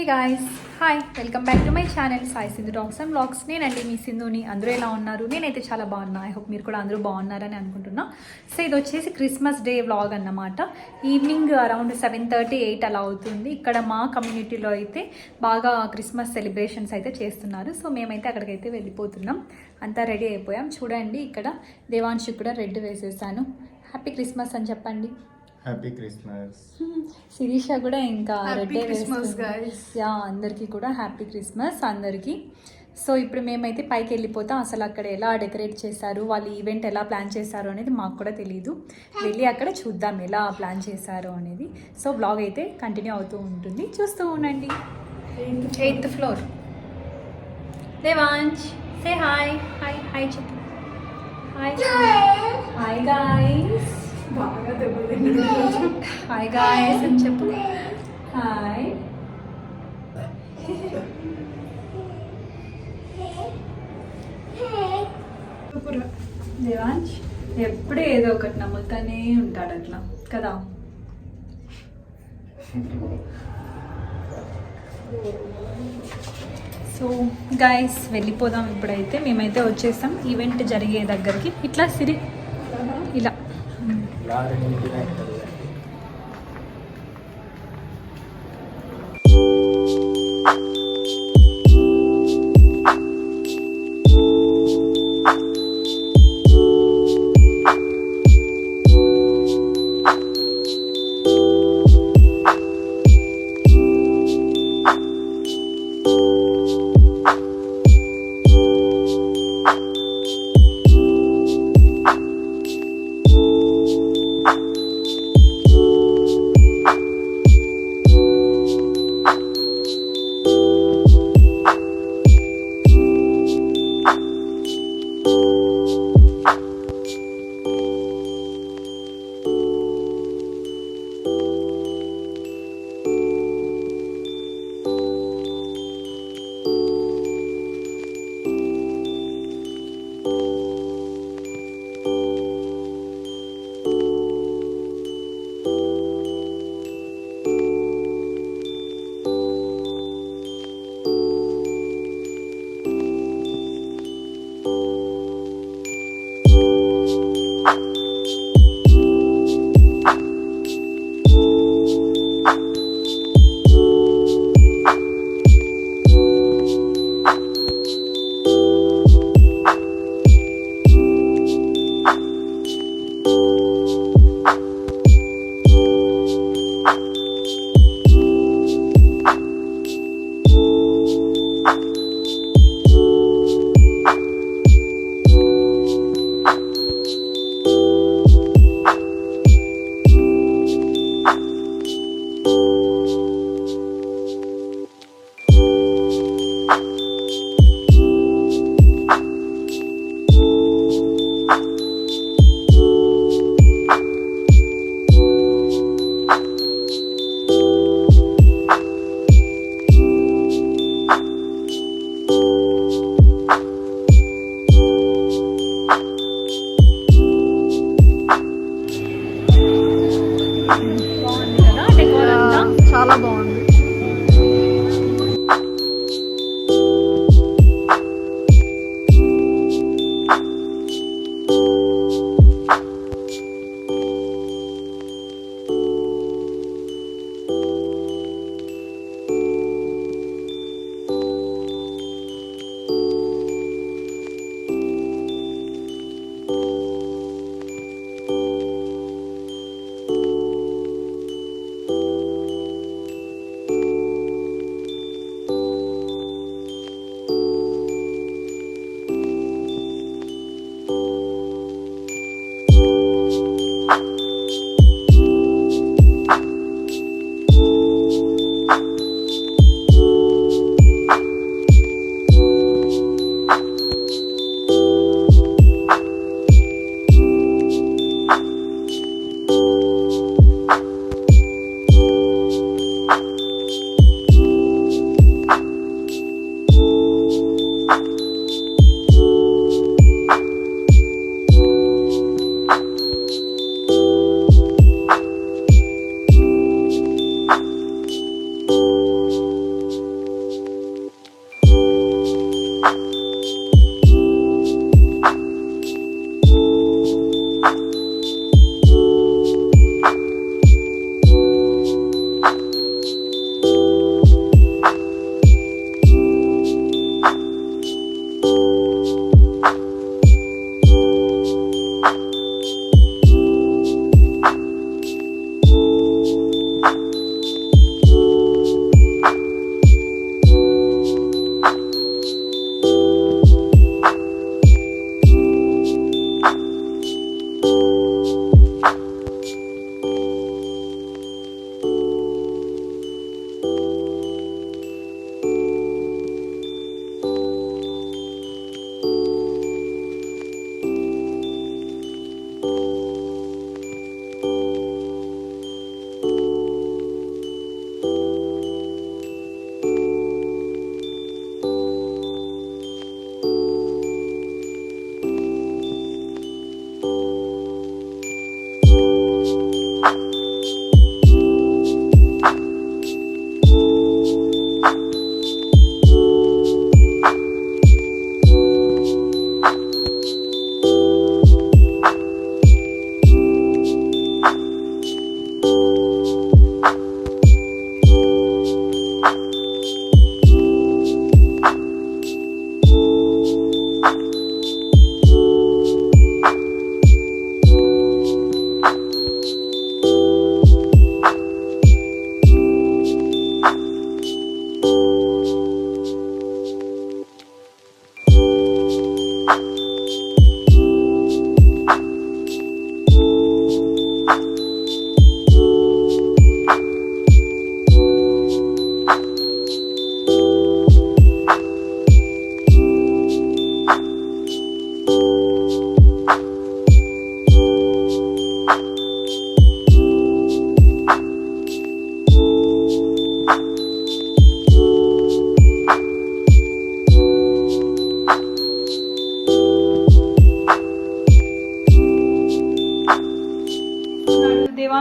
Hey guys, hi, welcome back to my channel Sai Sindhu talks and vlogs. నేనండి మీ సింధుని. అందరూ ఎలా ఉన్నారు? నేనైతే చాలా బాగున్నా. ఐ హోప్ మీరు కూడా అందరూ బాగున్నారని అనుకుంటున్నా. సో ఇది వచ్చేసి క్రిస్మస్ డే వ్లాగ్ అన్నమాట. ఈవినింగ్ అరౌండ్ 7:30, 8 అలా అవుతుంది. ఇక్కడ మా కమ్యూనిటీలో అయితే బాగా క్రిస్మస్ సెలబ్రేషన్స్ అయితే చేస్తున్నారు. సో మేమైతే అక్కడికైతే వెళ్ళిపోతున్నాం. అంతా రెడీ అయిపోయాం. చూడండి, ఇక్కడ దేవాంశు కూడా రెడ్ వేసేసాను. హ్యాపీ క్రిస్మస్ అని చెప్పండి. Happy Christmas. శిరీష కూడా ఇంకా రెడ్డే వేస్తుంది. యా, అందరికీ కూడా హ్యాపీ క్రిస్మస్ అందరికీ. సో ఇప్పుడు మేమైతే పైకి వెళ్ళిపోతాం. అసలు అక్కడ ఎలా డెకరేట్ చేశారు, వాళ్ళు ఈవెంట్ ఎలా ప్లాన్ చేశారు అనేది మాకు కూడా తెలియదు. వెళ్ళి అక్కడ చూద్దాం ఎలా ప్లాన్ చేశారు అనేది. సో బ్లాగ్ అయితే కంటిన్యూ అవుతూ ఉంటుంది, చూస్తూ ఉండండి. 8th floor. Devansh, say hi. Hi hi చెప్పు. Hi hi guys. బాగా దెబ్బలు హాయ్ గాయ్స్ అని చెప్పు. హాయ్. దేవాంశ్ ఎప్పుడే ఏదో ఒకటి నమ్ముతానే ఉంటాడు అట్లా కదా. సో గాయస్ వెళ్ళిపోదాం ఇప్పుడైతే. మేమైతే వచ్చేసాం ఈవెంట్ జరిగే దగ్గరికి. ఇట్లా సిరి ఇలా చాలా బాగుంది.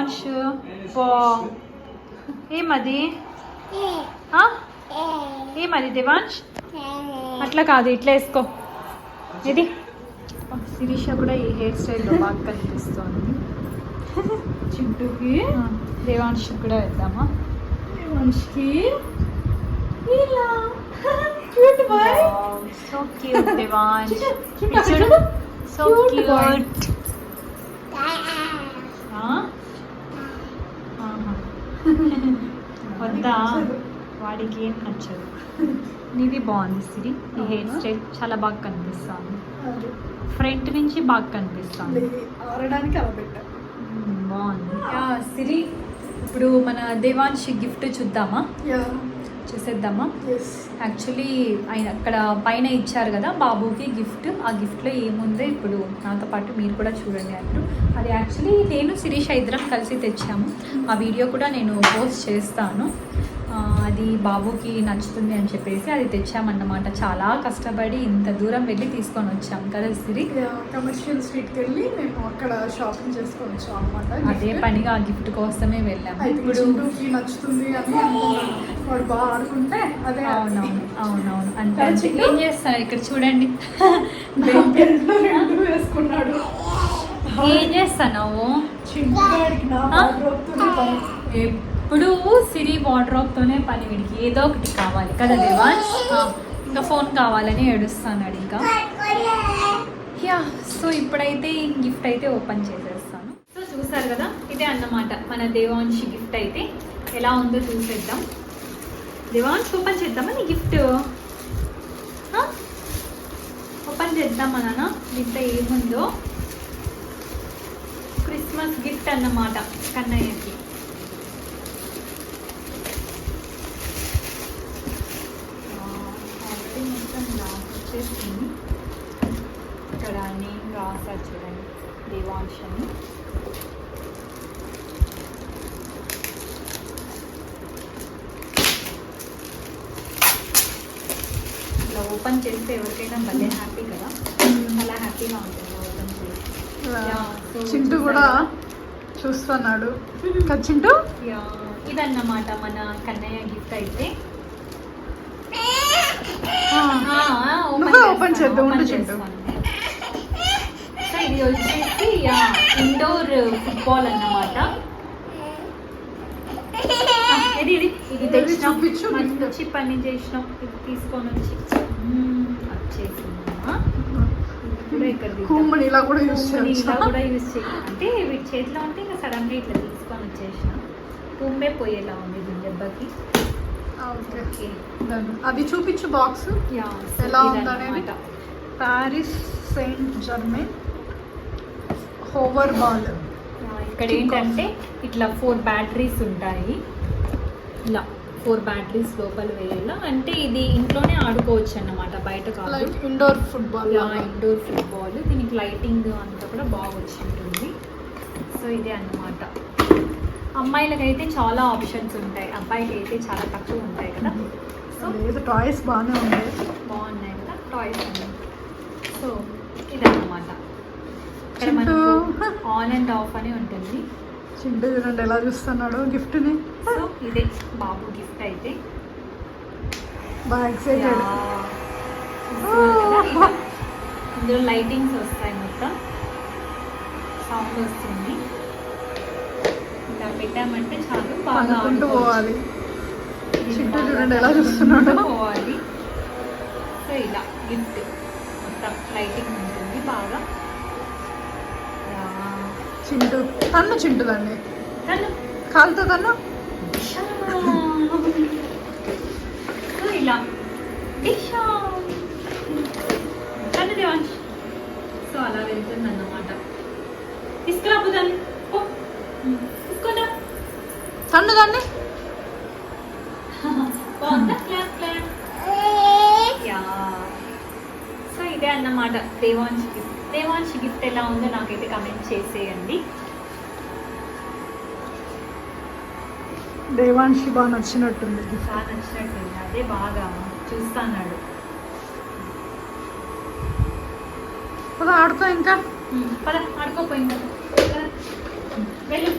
దేవాంశ్ ఏమది ఆ? ఏమది దేవాంశ్ అట్లా కాదు ఇట్లా వేసుకో ఇది శిరీష కూడా ఈ హెయిర్ స్టైల్లో బాగా కనిపిస్తుంది చింటూకి దేవాంశ్ కూడా వేద్దామా మనిషికి ఇలా cute boy so cute Devansh so Cute boy. Cute వద్దా వాడికి ఏం నచ్చదు నీది బాగుంది సిరి ఈ హెయిర్ స్టైల్ చాలా బాగా కనిపిస్తుంది ఫ్రంట్ నుంచి బాగా కనిపిస్తుంది ఆరడానికి అలా పెట్టా బాగుంది సిరి ఇప్పుడు మన దేవాంశ్ గిఫ్ట్ చూద్దామా చూసేద్దామా యాక్చువల్లీ ఆయన అక్కడ పైన ఇచ్చారు కదా బాబుకి గిఫ్ట్ ఆ గిఫ్ట్లో ఏముందో ఇప్పుడు నాతో పాటు మీరు కూడా చూడండి అప్పుడు అది యాక్చువల్లీ నేను శిరీష ఇద్దరం కలిసి తెచ్చాము ఆ వీడియో కూడా నేను పోస్ట్ చేస్తాను అది బాబుకి నచ్చుతుంది అని చెప్పేసి అది తెచ్చామన్నమాట చాలా కష్టపడి ఇంత దూరం వెళ్ళి తీసుకొని వచ్చాం కదా సిరి కమర్షియల్ స్ట్రీట్కి వెళ్ళి మేము అక్కడ షాపింగ్ చేసుకొని వచ్చాం అనమాట అదే పనిగా ఆ గిఫ్ట్ కోసమే వెళ్ళాము ఇప్పుడు చింటూకి నచ్చుతుంది అని అనుకున్నాను. వాడు బాగా ఆడుకుంటే అదే అవునవును అవునవును అంటే ఏం చేస్తాను ఇక్కడ చూడండి రెండు వేసుకున్నాడు ఏం చేస్తావు చింటూగాడికి నా బాగా ఎప్పుడు సిరి వార్డ్రోబ్తోనే పని వీడికి ఏదో ఒకటి కావాలి కదా దేవాంశ్ ఇంకా ఫోన్ కావాలని ఏడుస్తాడు ఇంకా యా సో ఇప్పుడైతే ఈ గిఫ్ట్ అయితే ఓపెన్ చేసేస్తాను సో చూసారు కదా ఇదే అన్నమాట మన దేవాంశ్ గిఫ్ట్ అయితే ఎలా ఉందో చూసేద్దాం దేవాంశ్ ఓపెన్ చేద్దామా నీ గిఫ్ట్ ఓపెన్ చేద్దామా నాన్న దీంట్లో ఏముందో క్రిస్మస్ గిఫ్ట్ అన్నమాట కన్నయ్యకి ఆల్రెడీ మొత్తం వచ్చేసింది ఇక్కడ నేను రాసా చూడండి దేవాంశ్ అని ఇలా ఓపెన్ చేస్తే ఎవరికైనా భలే హ్యాపీ కదా చాలా హ్యాపీగా ఉంటుంది ఓపెన్ చేసి చింటూ కూడా చూస్తున్నాడు కదా చింటూ ఇదన్నమాట మన కన్నయ్య గిఫ్ట్ అయితే నువ్వే ఓపెన్ చేద్దాం ఉండు చింటూ సో ఇది వచ్చేసి ఇండోర్ ఫుట్బాల్ అన్నమాట ఇది ఇది ఇది తెచ్చినాం చూపించు. మంచి వచ్చి పని చేసినాం ఇది తీసుకొని వచ్చి వచ్చేసిందమ్మా ఇప్పుడు ఇక్కడ కుమ్మని ఇలా కూడా యూస్ ఇలా చేయొచ్చు కూడా యూజ్ చేయాలి అంటే వీటి చేతిలో ఉంటే ఇంకా సడన్గా ఇట్లా తీసుకొని వచ్చేసిన తుమ్మే పోయేలా ఉంది దీని దెబ్బకి ఓకే ఓకే అది చూపించు బాక్స్ యా ఎలా ఉందనేది Paris Saint Germain hover ball ఇక్కడ ఏంటంటే ఇట్లా 4 బ్యాటరీస్ ఉంటాయి ఇలా 4 బ్యాటరీస్ లోపల వేయాల అంటే ఇది ఇంట్లోనే ఆడుకోవచ్చు అన్నమాట బయట కాదు like indoor football indoor football దీనికి లైటింగ్ అంతా కూడా బాగా వచ్చి ఉంటుంది సో ఇదే అన్నమాట అమ్మాయిలకైతే చాలా ఆప్షన్స్ ఉంటాయి అబ్బాయికి అయితే చాలా తక్కువ ఉంటాయి కదా సో లేదు టాయ్స్ బాగానే ఉంది బాగున్నాయి కదా టాయ్స్ అన్నీ సో ఇదన్నమాట ఇక్కడ చింటూ. మనకు ఆన్ అండ్ ఆఫ్ అని ఉంటుంది చింటూ చూడండి ఎలా చూస్తున్నాడు గిఫ్ట్ని సో ఇదే బాబు గిఫ్ట్ అయితే బాగా ఎక్సైటెడ్ ఇందులో లైటింగ్స్ వస్తాయి మొత్తం సౌండ్ వస్తుంది ఇలా పెట్టామంటే చాలు బాగా అనుకుంటూ ఆడుకోవచ్చు. పోవాలి ఇది చింటూ బాగా చూడండి ఎలా చూస్తున్నాడో. పోవాలి సో ఇలా గిఫ్ట్ మొత్తం లైటింగ్ ఉంటుంది బాగా యా. చింటూ తన్ను చింటూ దాన్ని తను కాలుతో తన్ను సో ఇలా డిషా తను దేవాంశ్ సో అలా వెళ్తుంది అన్నమాట తీసుకురాబోదాన్ని తీసుకున్నా తన్ను దాన్ని బాగుందా క్లాప్ క్లాప్ యా సో ఇదే అన్నమాట దేవాంశ్ గిఫ్ట్ ఎలా ఉందో నాకైతే కమెంట్ చేసేయండి దేవాన్షి బాగా నచ్చినట్టుంది బాగా నచ్చినట్టుంది అదే బాగా చూస్తాన్నాడు కదా ఆడుకో ఇంకా పద ఆడుకోపోయింది వెళ్ళు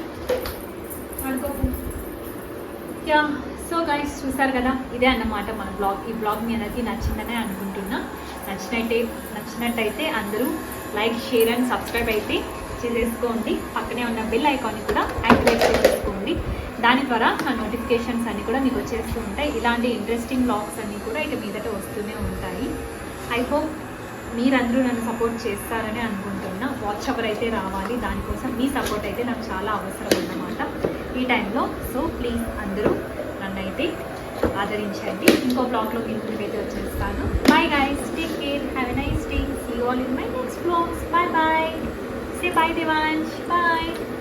యా సో గైస్ చూసారు కదా, ఇదే అన్నమాట మన బ్లాగ్. ఈ బ్లాగ్ మీ అందరికీ నచ్చిందనే అనుకుంటున్నా. నచ్చినట్టయితే అందరూ లైక్, షేర్ అండ్ సబ్స్క్రైబ్ అయితే చేసేసుకోండి. పక్కనే ఉన్న బెల్ ఐకాన్ని కూడా యాక్టివేట్ చేసేసుకోండి. దాని ద్వారా నా నోటిఫికేషన్స్ అన్నీ కూడా మీకు వచ్చేస్తూ ఉంటాయి. ఇలాంటి ఇంట్రెస్టింగ్ బ్లాగ్స్ అన్నీ కూడా ఇక మీదట వస్తూనే ఉంటాయి. ఐ హోప్ మీరందరూ నన్ను సపోర్ట్ చేస్తారని అనుకుంటున్నా. వాచ్ అవర్ అయితే రావాలి, దానికోసం మీ సపోర్ట్ అయితే నాకు చాలా అవసరం అన్నమాట ఈ టైంలో. సో ప్లీజ్ అందరూ నన్ను అయితే ఆదరించండి. ఇంకో బ్లాగ్లో మీ ముందుకైతే వచ్చేస్తాను. Bye guys, take care, have a nice day. See you all in my next blogs. Bye bye. Say bye Devansh. Bye.